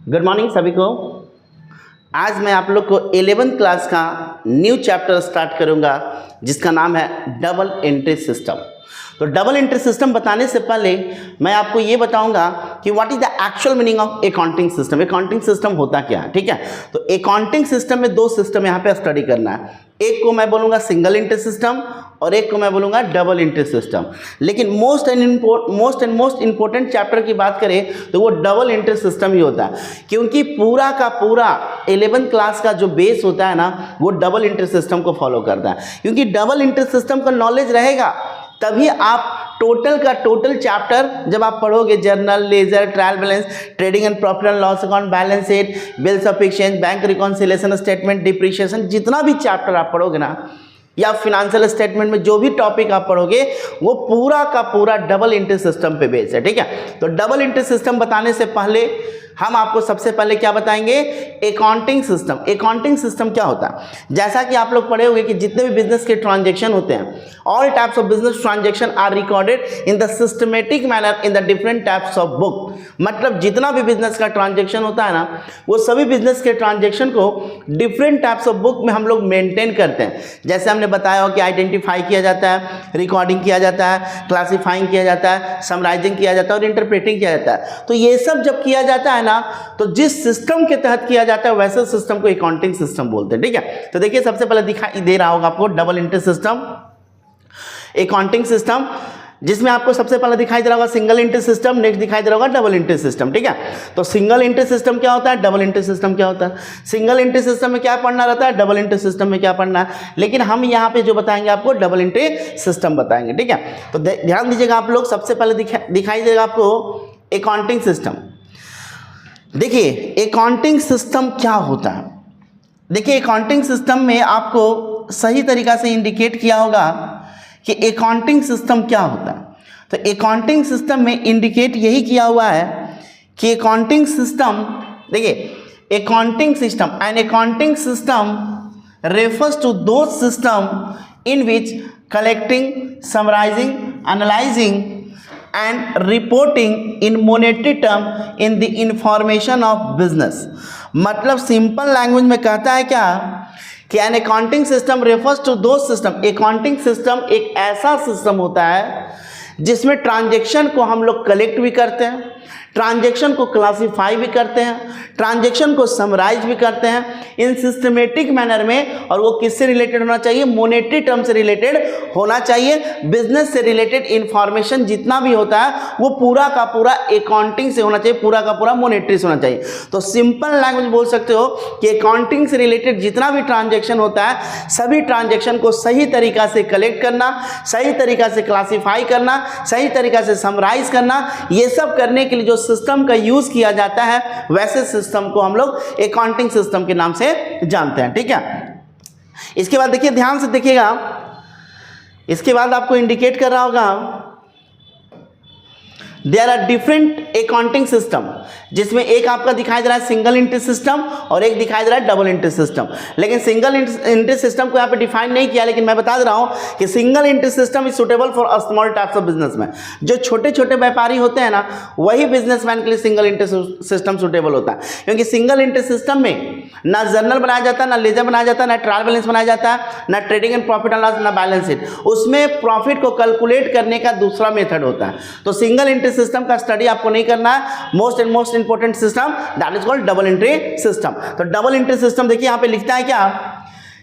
Good morning सभी को। आज मैं आप लोग को 11th क्लास का न्यू चैप्टर स्टार्ट करूंगा जिसका नाम है डबल एंट्री सिस्टम। तो डबल एंट्री सिस्टम बताने से पहले मैं आपको ये बताऊंगा कि what is the actual meaning of accounting system. Accounting system होता क्या है, ठीक है। तो अकाउंटिंग सिस्टम में दो सिस्टम यहाँ पे स्टडी करना है। एक को मैं बोलूँगा सिंगल एंट्री सिस्टम और एक को मैं बोलूँगा डबल एंट्री सिस्टम। लेकिन most and most important chapter की बात करें तो वो डबल एंट्री सिस्टम ही होता है, क्योंकि पूरा का पूरा 11th क्लास का जो बेस होता है ना वो डबल एंट्री सिस्टम को फॉलो करता है। क्योंकि डबल एंट्री सिस्टम का नॉलेज रहेगा तभी आप टोटल का टोटल चैप्टर जब आप पढ़ोगे, journal, ledger, trial balance, trading and profit and loss account, balance sheet, bills of exchange, bank reconciliation statement, depreciation, जितना भी चैप्टर आप पढ़ोगे ना या फिनेंशियल स्टेटमेंट में जो भी टॉपिक आप पढ़ोगे वो पूरा का पूरा डबल एंट्री सिस्टम पे बेस है, ठीक है। तो डबल एंट्री सिस्टम बताने से पहले हम आपको सबसे पहले क्या बताएंगे, अकाउंटिंग सिस्टम। अकाउंटिंग सिस्टम क्या होता है, जैसा कि आप लोग पढ़े होंगे कि जितने भी बिजनेस के ट्रांजैक्शन होते हैं, all types of business transaction are recorded in the systematic manner in the different types of book. मतलब जितना भी बिजनेस का ट्रांजैक्शन होता है ना वो सभी बिजनेस के ट्रांजैक्शन को डिफरेंट टाइप्स ऑफ बुक में हम लोग मेंटेन करते हैं। जैसे हमने बताया हो कि आइडेंटिफाई किया जाता है, रिकॉर्डिंग किया जाता है, क्लासीफाइंग किया जाता है, समराइजिंग किया जाता है और इंटरप्रेटिंग किया जाता है। तो ये सब जब किया जाता है ना तो जिस सिस्टम के तहत किया जाता है वैसे सिस्टम को अकाउंटिंग सिस्टम बोलते हैं, ठीक है। तो देखिए सबसे पहले दिखाई दे रहा होगा आपको double entry system, accounting system, जिसमें आपको सबसे पहले दिखाई दे रहा होगा सिंगल एंट्री सिस्टम, नेक्स्ट दिखाई दे रहा होगा डबल एंट्री सिस्टम, ठीक है। तो सिंगल एंट्री सिस्टम क्या होता है, डबल एंट्री सिस्टम क्या होता है। सिंगल एंट्री सिस्टम में क्या पढ़ना रहता है, डबल एंट्री सिस्टम में क्या पढ़ना है, लेकिन हम यहाँ पे जो बताएंगे आपको डबल एंट्री सिस्टम बताएंगे, ठीक है। तो ध्यान दीजिएगा आप लोग, सबसे पहले दिखाई देगा आपको अकाउंटिंग सिस्टम। देखिए अकाउंटिंग सिस्टम क्या होता है। देखिए अकाउंटिंग सिस्टम में आपको सही तरीका से इंडिकेट किया होगा कि अकाउंटिंग सिस्टम क्या होता है। तो अकाउंटिंग सिस्टम में इंडिकेट यही किया हुआ है कि अकाउंटिंग सिस्टम, देखिए accounting system, an accounting system refers to those system in which collecting, summarising, analysing and reporting in monetary term in the information of business। मतलब सिंपल लैंग्वेज में कहता है क्या कि an accounting system refers to those system. Accounting system एक ऐसा system होता है जिसमें ट्रांजैक्शन को हम लोग कलेक्ट भी करते हैं, ट्रांजैक्शन को क्लासीफाई भी करते हैं, ट्रांजैक्शन को समराइज भी करते हैं इन सिस्टमेटिक मैनर में। और वो किससे रिलेटेड होना चाहिए, मोनेटरी टर्म से रिलेटेड होना चाहिए। बिजनेस से रिलेटेड इंफॉर्मेशन जितना भी होता है वो पूरा का पूरा अकाउंटिंग से होना चाहिए, पूरा का पूरा मोनेटरी से होना चाहिए। तो सिंपल लैंग्वेज बोल सकते हो कि अकाउंटिंग से रिलेटेड जितना भी ट्रांजैक्शन होता है सभी ट्रांजैक्शन को सही तरीका से कलेक्ट करना, सही तरीका से क्लासीफाई करना, सही तरीका से समराइज करना, ये सब करने के लिए जो सिस्टम का यूज किया जाता है वैसे सिस्टम को हम लोग अकाउंटिंग सिस्टम के नाम से जानते हैं, ठीक है। इसके बाद देखिए, ध्यान से देखिएगा, इसके बाद आपको इंडिकेट कर रहा होगा there are different accounting system, जिसमें एक आपका दिखाई दे रहा है सिंगल एंट्री सिस्टम और एक दिखाई दे रहा है डबल एंट्री सिस्टम। लेकिन सिंगल एंट्री सिस्टम को यहाँ पे डिफाइन नहीं किया, लेकिन मैं बता दे रहा हूँ कि single entry system is suitable for small types of businessman. जो छोटे छोटे व्यापारी होते हैं ना वही बिजनेसमैन के लिए सिंगल एंट्री सिस्टम सुटेबल होता है, क्योंकि सिंगल एंट्री सिस्टम में ना जर्नल बनाया जाता है, ना लेजर बनाया जाता है, ना ट्रायल बैलेंस बनाया जाता है, ना trading and profit and loss, ना बैलेंस शीट। उसमें प्रॉफिट को कैलकुलेट करने का दूसरा मेथड होता है। तो सिंगल एंट्री सिस्टम का स्टडी आपको नहीं करना है। Most important system that is called double entry system. तो डबल एंट्री सिस्टम देखिए यहां पे लिखता है क्या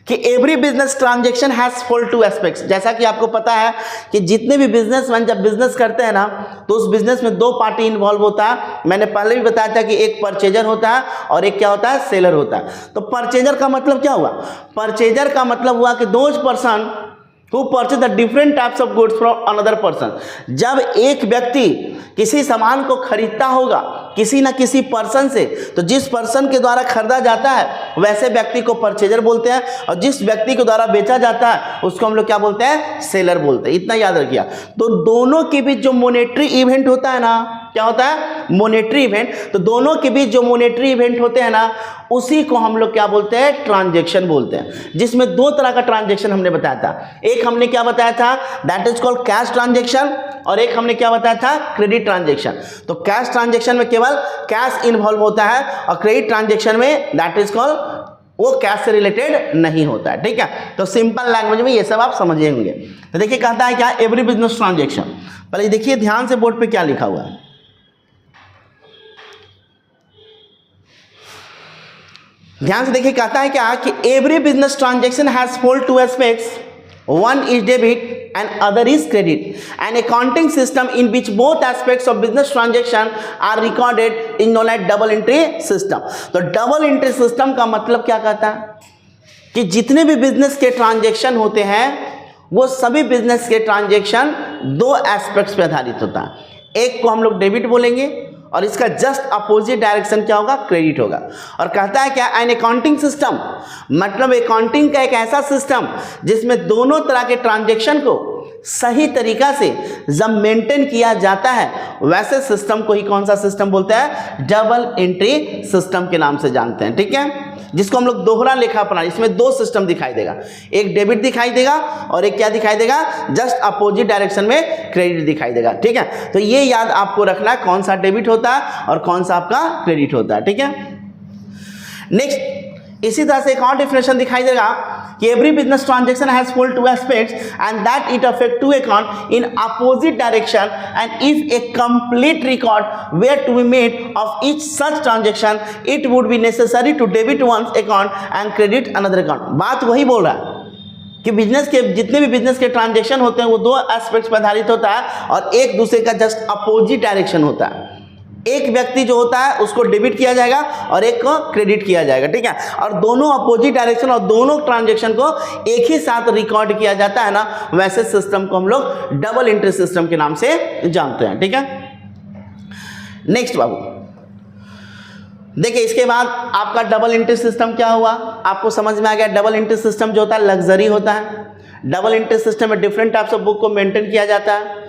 कि every business transaction has fall two aspects. जैसा कि आपको पता है कि जितने भी बिजनेसमैन जब बिजनेस करते हैं ना तो उस बिजनेस में दो पार्टी इन्वॉल्व होता है। मैंने पहले भी बताया था कि एक परचेजर होता है और एक क्या होता है, सेलर होता है। तो परचेजर का मतलब क्या हुआ, परचेजर का मतलब हुआ कि those person who purchase the different types of goods from another person। जब एक व्यक्ति किसी सामान को खरीदता होगा किसी ना किसी पर्सन से, तो जिस पर्सन के द्वारा खरीदा जाता है वैसे व्यक्ति को परचेजर बोलते हैं, और जिस व्यक्ति के द्वारा बेचा जाता है उसको हम लोग क्या बोलते हैं, सेलर बोलते हैं। इतना याद रखिए। तो दोनों के बीच जो मोनेटरी इवेंट होता है ना, क्या होता है, मोनेटरी इवेंट। तो दोनों के बीच जो मोनेटरी इवेंट होते हैं ना उसी को हम लोग क्या बोलते हैं, ट्रांजैक्शन बोलते हैं। जिसमें दो तरह का ट्रांजैक्शन हमने बताया था। एक हमने क्या बताया था, that is called cash transaction, और एक हमने क्या बताया था, क्रेडिट ट्रांजैक्शन। तो कैश ट्रांजैक्शन में केवल केवल कैश इन्वॉल्व होता है, और क्रेडिट ट्रांजेक्शन में दैट इज कॉल्ड वो कैश से रिलेटेड नहीं होता है। ठीक है, तो सिंपल लैंग्वेज में ये सब आप समझे होंगे। तो देखिए कहता है क्या, एवरी बिजनेस ट्रांजेक्शन, पहले देखिए ध्यान से बोर्ड पे क्या लिखा हुआ है। ध्यान से देखिए कहता है क्या कि every business transaction has for two aspects, one is debit and other is credit, an accounting system in which both aspects of business transaction are recorded is known as double entry system। तो double entry system का मतलब क्या कहता है कि जितने भी business के ट्रांजेक्शन होते हैं वो सभी बिजनेस के ट्रांजेक्शन दो एस्पेक्ट्स पे आधारित होता है। एक को हम लोग डेबिट बोलेंगे और इसका जस्ट अपोजिट डायरेक्शन क्या होगा, क्रेडिट होगा। और कहता है क्या, एन अकाउंटिंग सिस्टम, मतलब अकाउंटिंग का एक ऐसा सिस्टम जिसमें दोनों तरह के ट्रांजैक्शन को सही तरीका से जब मेंटेन किया जाता है वैसे सिस्टम को ही कौन सा सिस्टम बोलते हैं, डबल एंट्री सिस्टम के नाम से जानते हैं। ठीक है, जिसको हम लोग दोहरा लेखा प्रणाली, इसमें दो सिस्टम दिखाई देगा, एक डेबिट दिखाई देगा और एक क्या दिखाई देगा, जस्ट अपोजिट डायरेक्शन में क्रेडिट दिखाई देगा। ठीक है, तो ये याद आपको रखना है कौन सा डेबिट होता है और कौन सा आपका क्रेडिट होता है। ठीक है, नेक्स्ट इसी तरह से एक और डेफिनेशन दिखाई देगा कि every business transaction has for two aspects and that it affect two account in opposite direction and if a complete record were to be made of each such transaction it would be necessary to debit once account and credit another account. बात वही बोल रहा है कि business के जितने भी business के ट्रांजेक्शन होते हैं वो दो एस्पेक्ट्स पर आधारित होता है और एक दूसरे का जस्ट अपोजिट डायरेक्शन होता है। एक व्यक्ति जो होता है उसको डेबिट किया जाएगा और एक को क्रेडिट किया जाएगा। ठीक है, और दोनों अपोजिट डायरेक्शन और दोनों ट्रांजैक्शन को एक ही साथ रिकॉर्ड किया जाता है ना, वैसे सिस्टम को हम लोग डबल एंट्री सिस्टम के नाम से जानते हैं। ठीक है, नेक्स्ट बाबू देखिए, इसके बाद आपका डबल एंट्री सिस्टम क्या हुआ, आपको समझ में आ गया। डबल एंट्री सिस्टम जो होता है लग्जरी होता है। डबल एंट्री सिस्टम में डिफरेंट टाइप्स ऑफ बुक को मेंटेन किया जाता है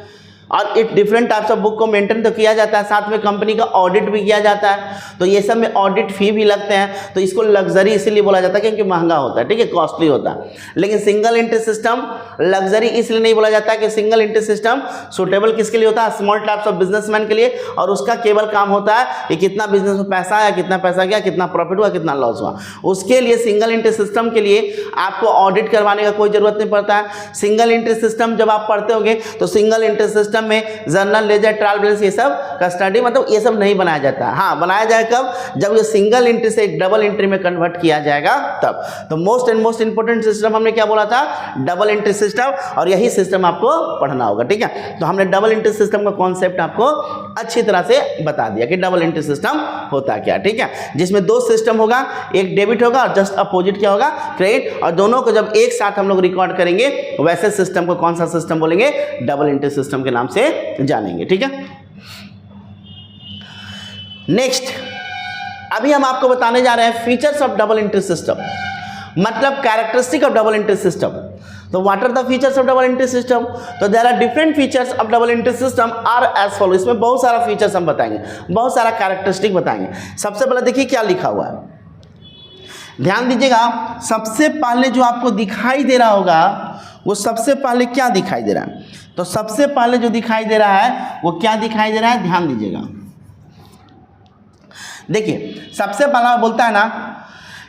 और it different types of book को मेंटेन तो किया जाता है, साथ में कंपनी का ऑडिट भी किया जाता है। तो ये सब में ऑडिट फी भी लगते हैं, तो इसको लग्जरी इसीलिए बोला जाता है क्योंकि महंगा होता है। ठीक है, कॉस्टली होता है। लेकिन सिंगल एंट्री सिस्टम लग्जरी इसलिए नहीं बोला जाता है कि सिंगल एंट्री सिस्टम सुटेबल किसके लिए होता है, स्मॉल टाइप्स ऑफ बिजनेसमैन के लिए, और उसका केवल काम होता है कि कितना बिजनेस में पैसा आया, कितना पैसा गया, कितना प्रॉफिट हुआ, कितना लॉस हुआ। उसके लिए सिंगल एंट्री सिस्टम के लिए आपको ऑडिट करवाने का कोई जरूरत नहीं पड़ता है। सिंगल एंट्री सिस्टम जब आप पढ़ते होंगे तो सिंगल एंट्री सिस्टम में जर्नल लेजर ट्रायल बैलेंस ये सब कस्टडी मतलब ये सब नहीं बनाया जाता है। हाँ, बनाया जाएगा कब, जब ये सिंगल एंट्री से एक डबल एंट्री में कन्वर्ट किया जाएगा तब। तो most and most important system हमने क्या बोला था, डबल एंट्री सिस्टम, और यही सिस्टम आपको पढ़ना होगा। ठीक है, तो हमने डबल एंट्री सिस्टम का कॉन्सेप्ट आपको अच्छी तरह से बता दिया कि डबल एंट्री सिस्टम होता क्या। ठीक है, जिसमें दो सिस्टम होगा, एक डेबिट होगा और जस्ट अपोजिट क्या होगा, क्रेडिट, और दोनों को जब एक साथ हम लोग रिकॉर्ड करेंगे वैसे सिस्टम को कौन सा सिस्टम बोलेंगे, डबल एंट्री सिस्टम के नाम से जानेंगे। ठीक है, नेक्स्ट अभी हम आपको बताने जा रहे हैं features of double entry system, मतलब characteristic of double entry system. तो what are the features of double entry system, तो there are different features of double entry system are as follow. इसमें बहुत सारा फीचर्स हम बताएंगे, बहुत सारा कैरेक्टरिस्टिक बताएंगे। सबसे पहले देखिए क्या लिखा हुआ है, ध्यान दीजिएगा। सबसे पहले जो आपको दिखाई दे रहा होगा वो सबसे पहले क्या दिखाई दे रहा है, तो सबसे पहले जो दिखाई दे रहा है वो क्या दिखाई दे रहा है, ध्यान दीजिएगा। देखिए सबसे पहला बोलता है ना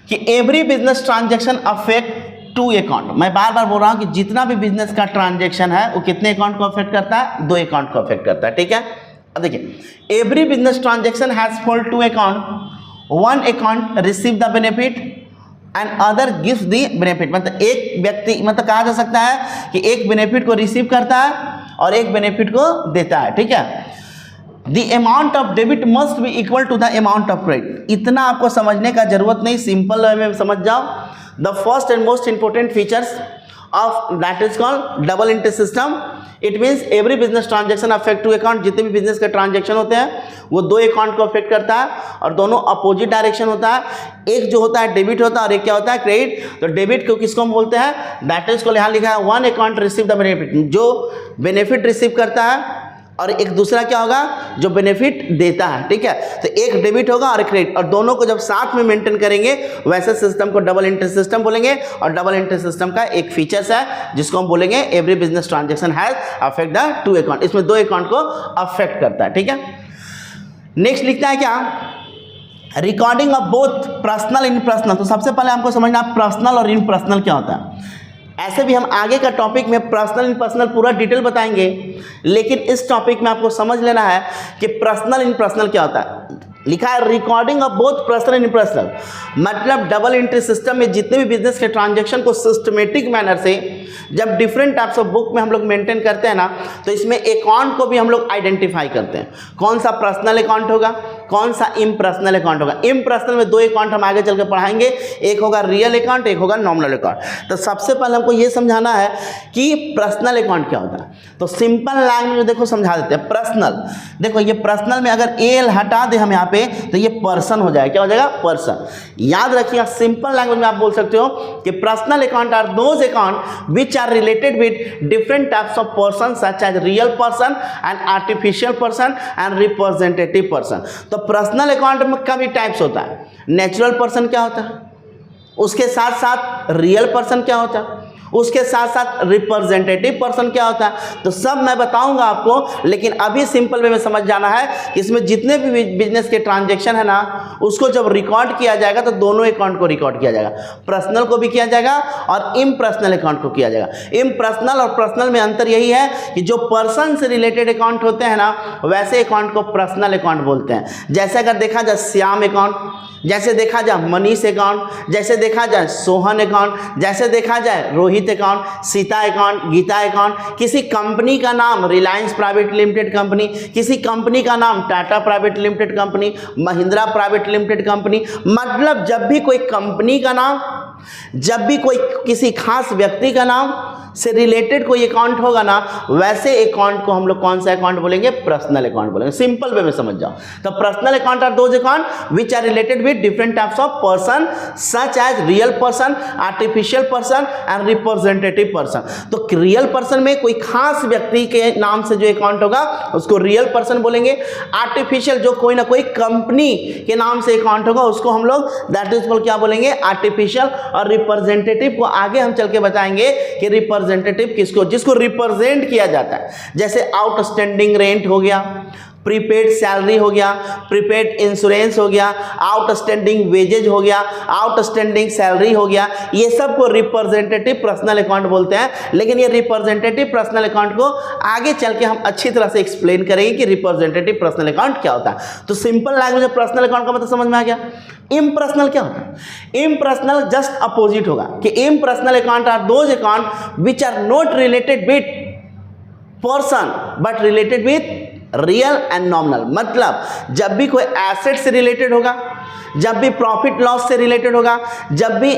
कि every business transaction affect two account. मैं बार बार बोल रहा हूं कि जितना भी बिजनेस का ट्रांजैक्शन है वो कितने अकाउंट को अफेक्ट करता है, दो अकाउंट को अफेक्ट करता है। ठीक है, अब देखिए every business transaction has fall two account, one account receive the benefit and other gives the benefit. मतलब एक व्यक्ति, मतलब कहा जा सकता है कि एक बेनिफिट को रिसीव करता है और एक बेनिफिट को देता है। ठीक है, the amount of debit must be equal to the amount of credit. इतना आपको समझने का जरूरत नहीं, सिंपल वे में समझ जाओ। The first and most important features of that is called double entry system. It means every business transaction affect two account. जितने भी बिजनेस के ट्रांजैक्शन होते हैं वो दो अकाउंट को अफेक्ट करता है और दोनों अपोजिट डायरेक्शन होता है। एक जो होता है डेबिट होता है और एक क्या होता है, क्रेडिट। तो डेबिट को किसको हम बोलते हैं, दैट इज को यहाँ लिखा है one account receive the benefit, जो बेनिफिट रिसीव करता है, और एक दूसरा क्या होगा जो बेनिफिट देता है। ठीक है, तो एक डेबिट होगा और एक क्रेडिट, और दोनों को जब साथ में मेंटेन करेंगे वैसे सिस्टम को डबल एंट्री सिस्टम बोलेंगे। और डबल एंट्री सिस्टम का एक फीचर्स है जिसको हम बोलेंगे every business transaction has affect the two account. इसमें दो अकाउंट को अफेक्ट करता है। ठीक है, नेक्स्ट लिखता है क्या, recording of both personal in personal. तो सबसे पहले हमको समझना पर्सनल और इन पर्सनल क्या होता है। ऐसे भी हम आगे का टॉपिक में पर्सनल इन पर्सनल पूरा डिटेल बताएंगे, लेकिन इस टॉपिक में आपको समझ लेना है कि पर्सनल इन पर्सनल क्या होता है। लिखा है recording of both personal in personal, मतलब डबल एंट्री सिस्टम में जितने भी बिजनेस के ट्रांजैक्शन को सिस्टमेटिक मैनर से जब डिफरेंट टाइप्स ऑफ बुक में हम लोग मेंटेन करते हैं ना, तो इसमें अकाउंट को भी हम लोग आइडेंटिफाई करते हैं। कौन सा पर्सनल अकाउंट होगा, कौन सा इम्पर्सनल अकाउंट होगा। इम्पर्सनल में दो अकाउंट हम आगे चल के पढ़ाएंगे, एक होगा रियल अकाउंट, एक होगा नॉमिनल अकाउंट। तो सबसे पहले हमको ये समझाना है कि पर्सनल अकाउंट क्या होता है। तो सिंपल लैंग्वेज में देखो समझा देते हैं। पर्सनल, देखो ये पर्सनल में अगर एल हटा दे हम यहाँ पे, तो ये पर्सन हो जाएगा। क्या हो जाएगा, पर्सन। याद रखिएगा, सिंपल लैंग्वेज में आप बोल सकते हो कि personal account are those account which are related with different types of person such as real person and artificial person and representative person. तो पर्सनल अकाउंट में का भी टाइप्स होता है। नेचुरल पर्सन क्या होता है, उसके साथ साथ रियल पर्सन क्या होता है, उसके साथ साथ रिप्रेजेंटेटिव पर्सन क्या होता है। तो सब मैं बताऊंगा आपको, लेकिन अभी सिंपल वे में समझ जाना है कि इसमें जितने भी बिजनेस के ट्रांजैक्शन है ना, उसको जब रिकॉर्ड किया जाएगा तो दोनों अकाउंट को रिकॉर्ड किया जाएगा। पर्सनल को भी किया जाएगा और इम्पर्सनल अकाउंट को किया जाएगा। इम्पर्सनल और पर्सनल में अंतर यही है कि जो पर्सन से रिलेटेड अकाउंट होते हैं ना, वैसे अकाउंट को पर्सनल अकाउंट बोलते हैं। जैसे अगर देखा जाए श्याम अकाउंट, जैसे देखा जाए मनीष अकाउंट, जैसे देखा जाए सोहन अकाउंट, जैसे देखा जाए Rohit account, Sita account, Gita account, किसी कंपनी का नाम रिलायंस प्राइवेट लिमिटेड कंपनी, किसी कंपनी का नाम Tata private limited company, Mahindra private limited company. मतलब जब भी कोई कंपनी का नाम, जब भी कोई किसी खास व्यक्ति का नाम से रिलेटेड कोई अकाउंट होगा ना, वैसे अकाउंट को हम लोग कौन सा अकाउंट बोलेंगे, पर्सनल अकाउंट बोलेंगे। सिंपल वे में समझ जाओ। तो personal account are those account which are related with different types of person such as real person, artificial person and representative person. तो रियल पर्सन में कोई खास व्यक्ति के नाम से जो अकाउंट होगा उसको रियल पर्सन बोलेंगे। आर्टिफिशियल जो कोई ना कोई कंपनी के नाम से अकाउंट होगा उसको हम लोग दैट इज क्या बोलेंगे, आर्टिफिशियल। और रिप्रेजेंटेटिव को आगे हम चल के बताएंगे कि रिप्रेजेंटेटिव किसको, जिसको रिप्रेजेंट किया जाता है। जैसे आउटस्टैंडिंग रेंट हो गया, प्रीपेड सैलरी हो गया, प्रीपेड इंश्योरेंस हो गया, आउटस्टैंडिंग वेजेज हो गया, आउटस्टैंडिंग सैलरी हो गया। ये सब को रिप्रेजेंटेटिव पर्सनल अकाउंट बोलते हैं। लेकिन ये रिप्रेजेंटेटिव पर्सनल अकाउंट को आगे चल के हम अच्छी तरह से एक्सप्लेन करेंगे कि रिप्रेजेंटेटिव पर्सनल अकाउंट क्या होता है। तो सिंपल लैंग्वेज में पर्सनल अकाउंट का मतलब समझ में आ गया। इम्पर्सनल क्या होता है, इम्पर्सनल जस्ट अपोजिट होगा कि impersonal account are those account which are not related with person but related with real and nominal. मतलब जब भी कोई एसेट से रिलेटेड होगा, जब भी प्रॉफिट लॉस से रिलेटेड होगा, जब भी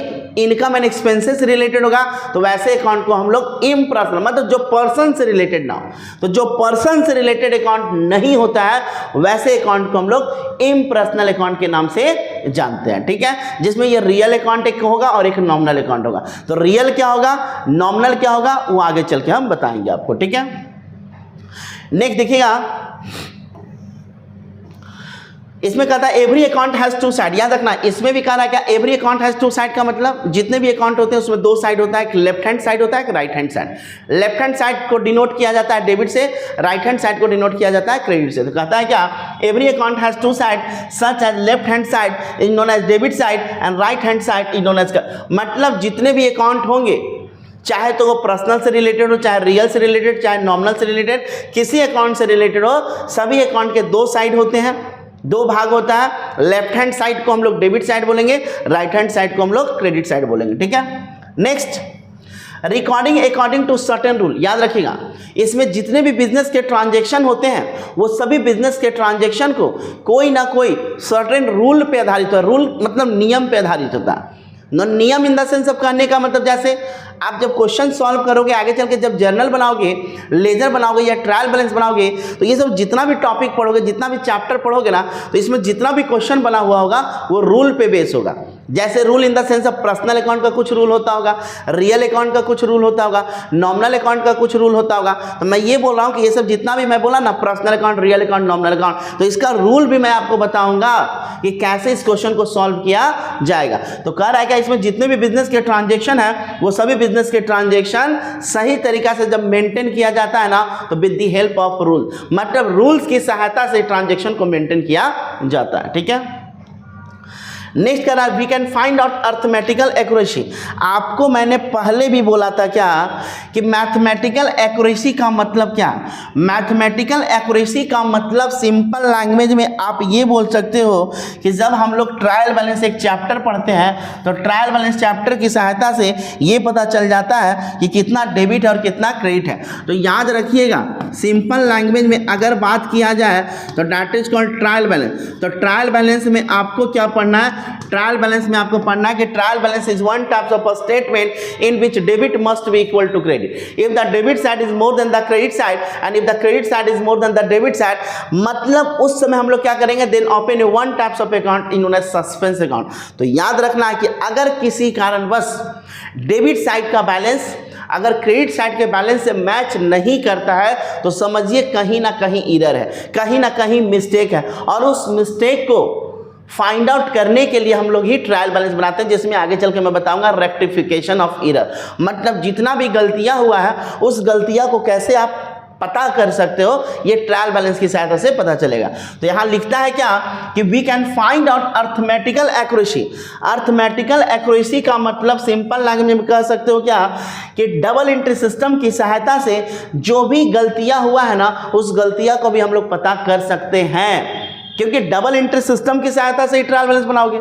इनकम एंड एक्सपेंसेस से रिलेटेड होगा, तो वैसे अकाउंट को हम लोग इम्पर्सनल, मतलब जो पर्सन से रिलेटेड ना हो। तो जो पर्सन से रिलेटेड अकाउंट नहीं होता है, वैसे अकाउंट को हम लोग इम्पर्सनल अकाउंट के नाम से जानते हैं। ठीक है, जिसमें ये रियल अकाउंट एक होगा और एक नॉमिनल अकाउंट होगा। तो रियल क्या होगा, नॉमिनल क्या होगा, वो आगे चल के हम बताएंगे आपको। ठीक है, नेक्स्ट देखिएगा, इसमें कहता है every account has two side. याद रखना, इसमें भी कह रहा है क्या, every account has two side का मतलब जितने भी अकाउंट होते हैं उसमें दो साइड होता है, एक लेफ्ट हैंड साइड होता है, एक right hand side. Left hand side को डिनोट किया जाता है डेबिट से, राइट हैंड साइड को डिनोट किया जाता है क्रेडिट से। तो कहता है क्या, every account has two side such as left hand side is known as debit side and right hand side is known as, मतलब जितने भी अकाउंट होंगे, चाहे तो वो पर्सनल से रिलेटेड हो, चाहे रियल से रिलेटेड, चाहे नॉमिनल से रिलेटेड, किसी अकाउंट से रिलेटेड हो, सभी अकाउंट के दो साइड होते हैं, दो भाग होता है। लेफ्ट हैंड साइड को हम लोग डेबिट साइड बोलेंगे, राइट हैंड साइड को हम लोग क्रेडिट साइड बोलेंगे। ठीक है, next, recording according to certain rule. याद रखिएगा, इसमें जितने भी बिजनेस के ट्रांजैक्शन होते हैं, वो सभी बिजनेस के ट्रांजैक्शन को कोई ना कोई सर्टेन रूल पे आधारित होता है। रूल मतलब नियम पे आधारित होता है। नियम इन द सेंस ऑफ कहने का मतलब, जैसे आप जब क्वेश्चन सॉल्व करोगे आगे चल के, जब जर्नल बनाओगे, लेजर बनाओगे या ट्रायल बैलेंस बनाओगे, तो ये सब जितना भी टॉपिक पढ़ोगे, जितना भी चैप्टर पढ़ोगे ना, तो इसमें जितना भी क्वेश्चन बना हुआ होगा वो रूल पे बेस होगा। जैसे rule in the sense of personal account का कुछ रूल होता होगा, रियल अकाउंट का कुछ रूल होता होगा, नॉमिनल अकाउंट का कुछ रूल होता होगा। तो मैं ये बोल रहा हूँ कि ये सब जितना भी मैं बोला ना, personal account, real account, nominal account, तो इसका रूल भी मैं आपको बताऊंगा कि कैसे इस क्वेश्चन को सॉल्व किया जाएगा। तो कह रहा है कि इसमें जितने भी बिजनेस के ट्रांजेक्शन है वो सभी बिजनेस के ट्रांजेक्शन सही तरीका से जब मेंटेन किया जाता है ना, तो with the help of rule, मतलब रूल्स की सहायता से ट्रांजेक्शन को मेंटेन किया जाता है। ठीक है, नेक्स्ट कह रहा है we can find out arithmetical accuracy. आपको मैंने पहले भी बोला था क्या कि मैथमेटिकल एक्यूरेसी का मतलब क्या? मैथमेटिकल एक्यूरेसी का मतलब सिंपल लैंग्वेज में आप ये बोल सकते हो कि जब हम लोग ट्रायल बैलेंस एक चैप्टर पढ़ते हैं तो ट्रायल बैलेंस चैप्टर की सहायता से ये पता चल जाता है कि कितना डेबिट और कितना क्रेडिट है। तो याद रखिएगा, सिंपल लैंग्वेज में अगर बात किया जाए तो that is called trial balance. तो ट्रायल बैलेंस में आपको क्या पढ़ना है? ट्रायल बैलेंस में आपको पढ़ना है कि trial balance is one type of a statement in which debit must be equal to credit if the debit side is more than the credit side and if the credit side is more than the debit side, मतलब उस समय हम लोग क्या करेंगे? Then open one types of account in known as suspense account. तो याद रखना है कि अगर किसी कारणवश डेबिट साइड का बैलेंस अगर क्रेडिट साइड के बैलेंस से मैच नहीं करता है तो समझिए कहीं ना कहीं एरर है, कहीं ना कहीं मिस्टेक है, और उस मिस्टेक को फाइंड आउट करने के लिए हम लोग ही ट्रायल बैलेंस बनाते हैं, जिसमें आगे चल के मैं बताऊंगा रेक्टिफिकेशन ऑफ एरर। मतलब जितना भी गलतियां हुआ है उस गलतियां को कैसे आप पता कर सकते हो, ये ट्रायल बैलेंस की सहायता से पता चलेगा। तो यहां लिखता है क्या कि we can find out arithmetical accuracy. Arithmetical accuracy का मतलब सिंपल लैंग्वेज में कह सकते हो क्या कि डबल एंट्री सिस्टम की सहायता से जो भी गलतियां हुआ है ना, उस गलतियां को भी हम लोग पता कर सकते हैं, क्योंकि डबल एंट्री सिस्टम की सहायता से ही ट्रायल बैलेंस बनाओगे,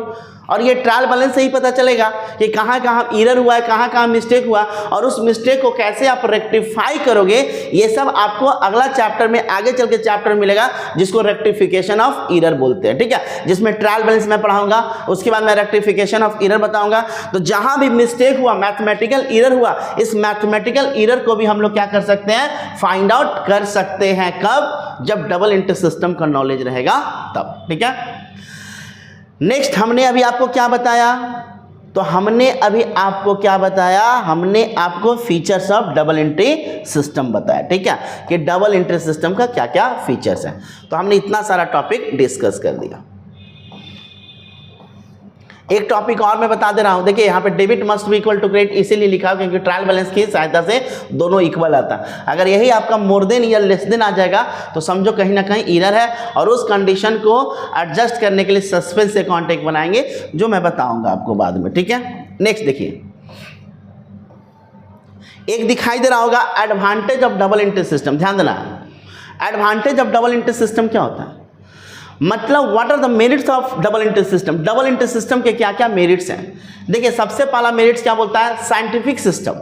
और ये ट्रायल बैलेंस से ही पता चलेगा कि कहाँ कहाँ एरर हुआ है, कहाँ कहाँ मिस्टेक हुआ, और उस मिस्टेक को कैसे आप रेक्टिफाई करोगे, ये सब आपको अगला चैप्टर में, आगे चल के चैप्टर मिलेगा जिसको रेक्टिफिकेशन ऑफ एरर बोलते हैं। ठीक है, जिसमें ट्रायल बैलेंस मैं पढ़ाऊंगा, उसके बाद मैं रेक्टिफिकेशन ऑफ एरर बताऊंगा। तो जहां भी मिस्टेक हुआ, मैथमेटिकल एरर हुआ, इस मैथमेटिकल एरर को भी हम लोग क्या कर सकते हैं? फाइंड आउट कर सकते हैं। कब? जब डबल एंट्री सिस्टम का नॉलेज रहेगा तब। ठीक है, नेक्स्ट हमने अभी आपको क्या बताया? तो हमने अभी आपको क्या बताया? हमने आपको features of double entry system बताया। ठीक है, कि डबल एंट्री सिस्टम का क्या क्या फीचर्स हैं। तो हमने इतना सारा टॉपिक डिस्कस कर दिया। एक टॉपिक और मैं बता दे रहा हूं, देखिए यहाँ पे debit must be equal to credit इसीलिए लिखा है क्योंकि ट्रायल बैलेंस की सहायता से दोनों इक्वल आता है। अगर यही आपका मोर देन या लेस देन आ जाएगा तो समझो कहीं ना कहीं एरर है, और उस कंडीशन को एडजस्ट करने के लिए सस्पेंस अकाउंट एक बनाएंगे जो मैं बताऊंगा आपको बाद में। ठीक है, नेक्स्ट देखिए, एक दिखाई दे रहा होगा advantage of double entry system. ध्यान देना, advantage of double entry system क्या होता है? मतलब what are the merits of double entry system. Double entry system के क्या क्या मेरिट्स हैं? देखिए, सबसे पहला मेरिट्स क्या बोलता है? Scientific system.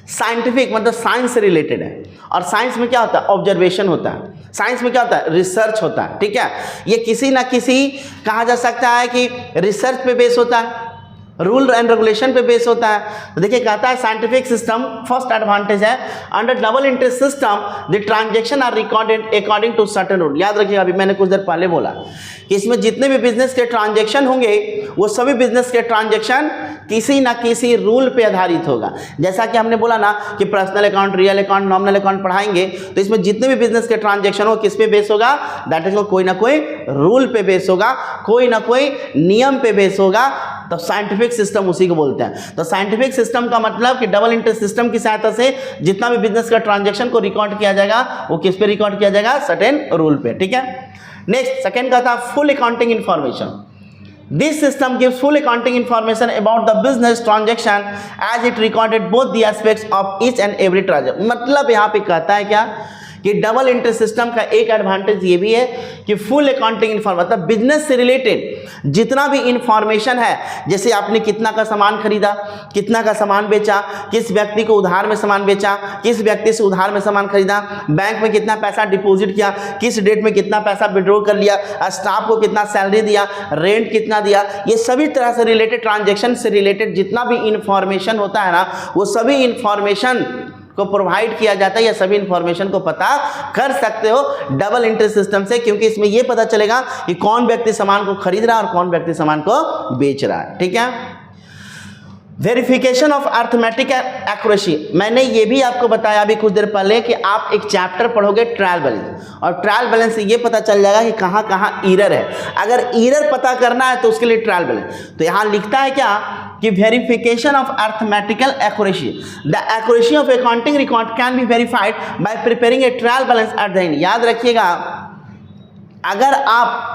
साइंटिफिक मतलब साइंस से रिलेटेड है, और साइंस में क्या होता है? ऑब्जर्वेशन होता है। साइंस में क्या होता है? रिसर्च होता है। ठीक है, ये किसी ना किसी कहा जा सकता है कि रिसर्च पे बेस होता है, रूल एंड रेगुलेशन पे बेस होता है। तो देखिए कहता है साइंटिफिक सिस्टम फर्स्ट एडवांटेज है, under double entry system the transaction are recorded according to certain rule. याद रखिएगा, अभी मैंने कुछ देर पहले बोला कि इसमें जितने भी बिजनेस के ट्रांजैक्शन होंगे वो सभी बिजनेस के ट्रांजैक्शन किसी ना किसी रूल पे आधारित होगा। जैसा कि हमने बोला ना कि personal account, real account, nominal account पढ़ाएंगे, तो इसमें जितने भी बिजनेस के ट्रांजैक्शन हो किस पे बेस होगा? दैट इज कोई ना कोई रूल पे बेस होगा, कोई ना कोई नियम पे बेस होगा। तो साइंटिफिक सिस्टम उसी को बोलते हैं। तो साइंटिफिक सिस्टम का मतलब कि डबल एंट्री सिस्टम की सहायता से जितना भी बिजनेस का ट्रांजैक्शन को रिकॉर्ड किया जाएगा वो किस पे रिकॉर्ड किया जाएगा? सर्टेन रूल पे। ठीक है, नेक्स्ट सेकंड का था full accounting information. This system gives full accounting information about the business transaction as it recorded both the aspects of each and every transaction। मतलब यहाँ पे कहता है क्या कि डबल एंट्री सिस्टम का एक एडवांटेज ये भी है कि फुल अकाउंटिंग इन्फॉर्मेशन, मतलब बिजनेस से रिलेटेड जितना भी इंफॉर्मेशन है, जैसे आपने कितना का सामान खरीदा, कितना का सामान बेचा, किस व्यक्ति को उधार में सामान बेचा, किस व्यक्ति से उधार में सामान खरीदा, बैंक में कितना पैसा डिपॉजिट किया, किस डेट में कितना पैसा विड्रॉ कर लिया, स्टाफ को कितना सैलरी दिया, रेंट कितना दिया, ये सभी तरह से रिलेटेड ट्रांजेक्शन से रिलेटेड जितना भी इंफॉर्मेशन होता है ना, वो सभी इंफॉर्मेशन को प्रोवाइड किया जाता है, या सभी इंफॉर्मेशन को पता कर सकते हो डबल एंट्री सिस्टम से, क्योंकि इसमें यह पता चलेगा कि कौन व्यक्ति सामान को खरीद रहा है और कौन व्यक्ति सामान को बेच रहा है। ठीक है। वेरिफिकेशन ऑफ अर्थमेटिक एक्यूरेसी, मैंने ये भी आपको बताया अभी कुछ देर पहले कि आप एक चैप्टर पढ़ोगे ट्रायल बैलेंस, और ट्रायल बैलेंस से ये पता चल जाएगा कि कहाँ कहाँ एरर है। अगर एरर पता करना है तो उसके लिए ट्रायल बैलेंस, तो यहाँ लिखता है क्या कि verification of arithmetical accuracy, the accuracy of accounting record can be verified bye preparing A trial balance at the end. याद रखिएगा, अगर आप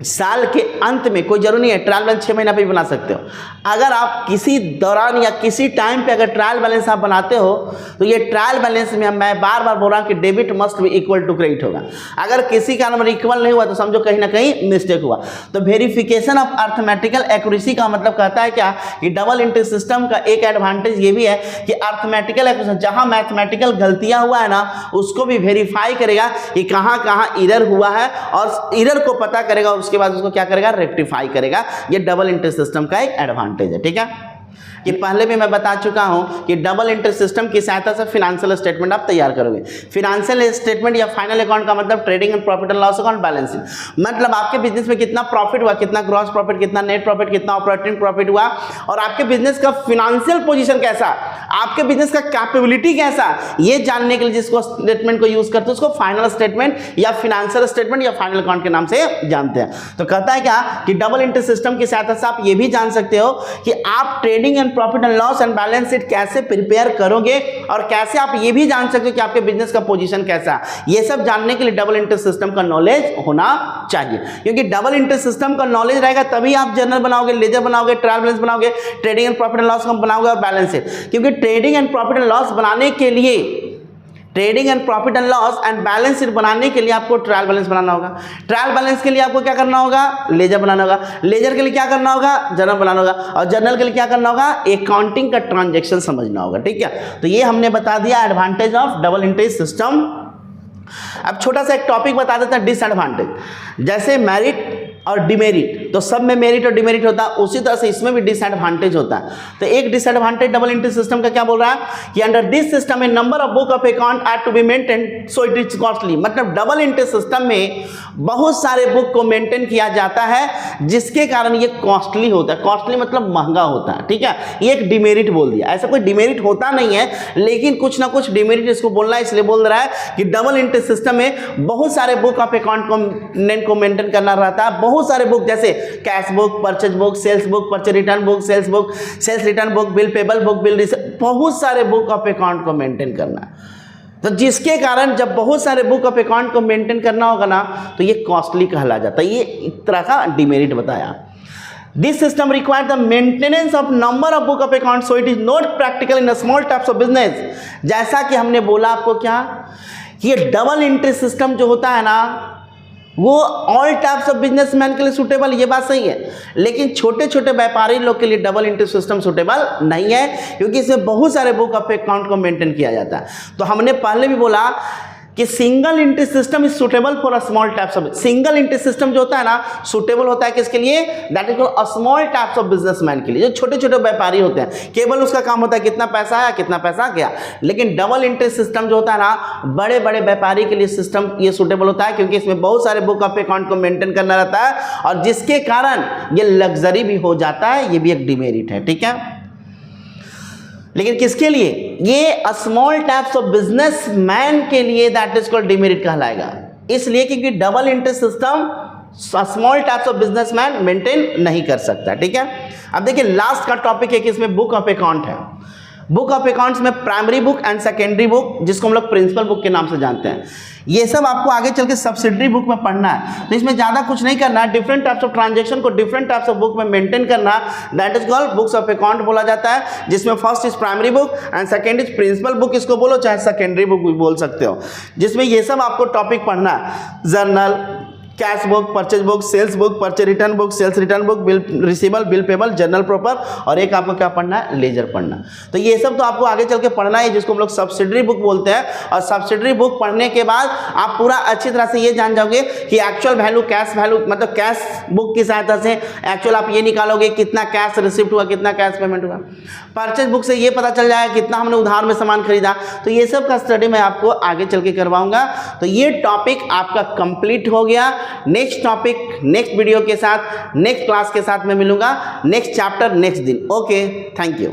साल के अंत में, कोई जरूरी नहीं है ट्रायल बैलेंस 6 महीना पे भी बना सकते हो, अगर आप किसी दौरान या किसी टाइम पे अगर ट्रायल बैलेंस आप बनाते हो तो ये ट्रायल बैलेंस में मैं बार बार बोल रहा हूँ कि debit must be equal to credit होगा। अगर किसी का नंबर इक्वल नहीं हुआ तो समझो कहीं ना कहीं मिस्टेक हुआ। तो वेरिफिकेशन ऑफ अर्थमेटिकल एक्यूरेसी का मतलब कहता है क्या कि डबल एंट्री सिस्टम का एक एडवांटेज ये भी है कि अर्थमेटिकल एक्यूरेसी, जहाँ मैथमेटिकल गलतियाँ हुआ है ना उसको भी वेरीफाई करेगा कि कहाँ कहाँ एरर हुआ है, और एरर को पता करेगा, उसके बाद उसको क्या करेगा, रेक्टिफाई करेगा। ये डबल एंट्री सिस्टम का एक एडवांटेज है। ठीक है। ये पहले भी मैं बता चुका हूं कि डबल एंट्री सिस्टम की सहायता से फाइनेंशियल स्टेटमेंट आप तैयार करोगे। फाइनेंशियल स्टेटमेंट या फाइनल अकाउंट का मतलब trading and profit and loss account, balance sheet, मतलब आपके बिजनेस में कितना प्रॉफिट हुआ, कितना ग्रॉस प्रॉफिट, कितना नेट प्रॉफिट, कितना ऑपरेटिंग प्रॉफिट हुआ, और आपके बिजनेस का फाइनेंशियल पोजीशन कैसा, आपके बिजनेस का कैपेबिलिटी कैसा, ये जानने के लिए जिसको स्टेटमेंट को यूज करते हैं उसको फाइनल स्टेटमेंट या फाइनेंशियल स्टेटमेंट या फाइनल अकाउंट के नाम से जानते हैं। तो कहता है क्या कि डबल एंट्री सिस्टम की सहायता से आप ये भी जान सकते हो कि आप trading and profit and loss and balance sheet कैसे प्रिपेयर करोगे, और कैसे आप ये भी जान सकते हो कि आपके बिजनेस का पोजीशन कैसा। ये सब जानने के लिए डबल एंट्री सिस्टम का नॉलेज होना चाहिए, क्योंकि डबल एंट्री सिस्टम का नॉलेज रहेगा तभी आप जर्नल बनाओगे, लेजर बनाओगे, ट्रायल बैलेंस बनाओगे, trading and profit and loss बनाओगे और बैलेंस शीट। क्योंकि trading and profit and loss बनाने के लिए, trading and profit and loss and balance sheet बनाने के लिए आपको ट्रायल बैलेंस बनाना होगा, ट्रायल बैलेंस के लिए आपको क्या करना होगा, लेजर बनाना होगा, लेजर के लिए क्या करना होगा, जर्नल बनाना होगा, और जर्नल के लिए क्या करना होगा, अकाउंटिंग का ट्रांजैक्शन समझना होगा। ठीक है। तो ये हमने बता दिया advantage of double entry system. अब छोटा सा एक टॉपिक बता देते हैं, डिसएडवांटेज। जैसे मेरिट और डिमेरिट, तो सब में मेरिट और डिमेरिट होता है, उसी तरह से इसमें भी डिसएडवांटेज होता है। तो एक डिसएडवांटेज डबल एंट्री सिस्टम का क्या बोल रहा है कि under this system a number of book of account are to be maintain so it is costly. मतलब डबल एंट्री सिस्टम में बहुत सारे बुक को मेंटेन किया जाता है, जिसके कारण ये कॉस्टली होता है। कॉस्टली मतलब महंगा होता है। ठीक है। ये एक डिमेरिट बोल दिया, ऐसा कोई डिमेरिट होता नहीं है, लेकिन कुछ ना कुछ डिमेरिट इसको बोलना है, इसलिए बोल रहा है कि डबल एंट्री सिस्टम में बहुत सारे बुक ऑफ अकाउंट को मेंटेन करना रहता है। बहुत सारे बुक जैसे cash book, purchase book, sales book, purchase return book, sales return book, bill payable book, bill receive, बहुत सारे बुक ऑफ अकाउंट को मेंटेन करना है। तो जिसके कारण जब बहुत सारे बुक ऑफ अकाउंट को मेंटेन करना होगा ना तो ये कॉस्टली कहला जाता है। ये एक तरह का डिमेरिट बताया। This system requires the maintenance of number of book of accounts, so it is not practical in a small types of business। जैसा कि हमने बोला आपको क्या, ये डबल एंट्री सिस्टम जो होता है ना वो ऑल टाइप्स ऑफ बिजनेसमैन के लिए सूटेबल, ये बात सही है, लेकिन छोटे छोटे व्यापारी लोग के लिए डबल एंट्री सिस्टम सूटेबल नहीं है, क्योंकि इसमें बहुत सारे बुक ऑफ अकाउंट को मेंटेन किया जाता है। तो हमने पहले भी बोला कि single entry system is suitable for a small types of, single entry system जो होता है ना सुटेबल होता है किसके लिए, that is a small types of businessman के लिए, जो छोटे छोटे व्यापारी होते हैं। केवल उसका काम होता है कितना पैसा आया, कितना पैसा गया। लेकिन डबल एंट्री सिस्टम जो होता है ना बड़े बड़े व्यापारी के लिए सिस्टम ये सुटेबल होता है, क्योंकि इसमें बहुत सारे बुक ऑफ अकाउंट को मेंटेन करना रहता है, और जिसके कारण ये लग्जरी भी हो जाता है। ये भी एक डिमेरिट है। ठीक है। लेकिन किसके लिए, ये स्मॉल टाइप्स ऑफ बिजनेसमैन के लिए दैट इज कॉल्ड डिमेरिट कहलाएगा, इसलिए क्योंकि double entry system small types of businessman maintain नहीं कर सकता। ठीक है। अब देखिए लास्ट का टॉपिक है कि इसमें बुक ऑफ अकाउंट है। बुक ऑफ अकाउंट्स में primary book and secondary book, जिसको हम लोग प्रिंसिपल बुक के नाम से जानते हैं, ये सब आपको आगे चल के सब्सिडरी बुक में पढ़ना है। तो इसमें ज़्यादा कुछ नहीं करना है, डिफरेंट टाइप्स ऑफ ट्रांजैक्शन को डिफरेंट टाइप्स ऑफ बुक में मेंटेन करना, that is called books of account बोला जाता है, जिसमें first is primary book and second is principal book, इसको बोलो चाहे सेकेंडरी बुक भी बोल सकते हो, जिसमें ये सब आपको टॉपिक पढ़ना है। Journal, cash book, purchase book, sales book, purchase return book, sales return book, bill receivable, bill payable, journal proper, और एक आपको क्या पढ़ना है, लेजर पढ़ना। तो ये सब तो आपको आगे चल के पढ़ना है, जिसको हम लोग सब्सिडरी बुक बोलते हैं। और सब्सिडरी बुक पढ़ने के बाद आप पूरा अच्छी तरह से ये जान जाओगे कि एक्चुअल वैल्यू, कैश वैल्यू, मतलब कैश बुक की सहायता से एक्चुअल आप ये निकालोगे कितना कैश रिसिप्ट हुआ, कितना कैश पेमेंट हुआ। परचेज बुक से ये पता चल जाएगा कितना हमने उधार में सामान खरीदा। तो ये सब का स्टडी मैं आपको आगे चल के करवाऊंगा। तो ये टॉपिक आपका कंप्लीट हो गया। नेक्स्ट टॉपिक नेक्स्ट वीडियो के साथ, नेक्स्ट क्लास के साथ मैं मिलूंगा, नेक्स्ट चैप्टर नेक्स्ट दिन। Okay, thank you.